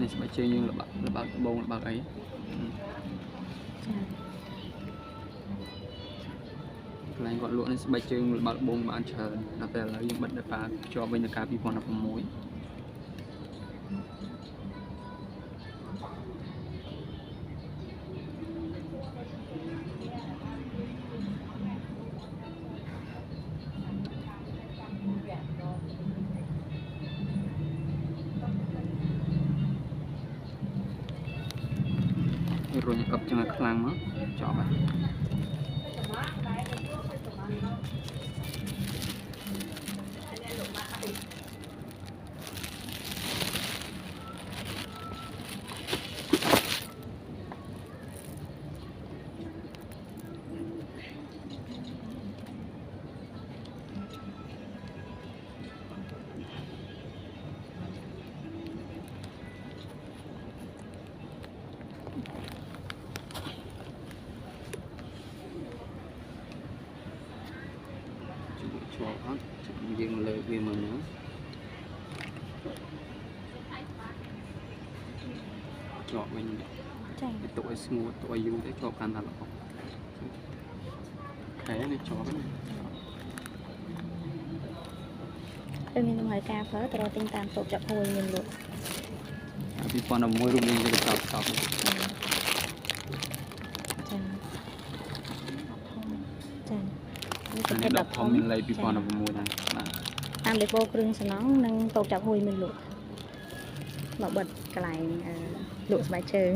នេះស្បែកជើងយើងល្បាក់ត្បូងល្បាក់អីកន្លែងគាត់លក់នេះស្បែកជើងល្បាក់ត្បូងបានច្រើនតែឥឡូវយើងបិទដល់ប៉ាភ្ជាប់វិញនឹងការ2016រុញកប់ចឹងឲ្យខ្លាំងមកចប់ហើយយើងលើកវាមកnữaចប់វិញចា៎ទុកឲ្យស្ងួតទុកឲ្យយូរទៅជាប់កាន់តែល្អខែនេះជាប់ហ្នឹងពេលមានតម្រូវការប្រើទៅរកទិញតាមតូបចាប់ហួយមានលក់2011រូបយើងទៅចប់ចា៎នេះដកធំមានលេខ2016ដែរបាទតាមដេប៉ូគ្រឿងសំណង់និងតូបចាប់ហួយមានលក់មកបិទកន្លែងលក់ស្បែកជើង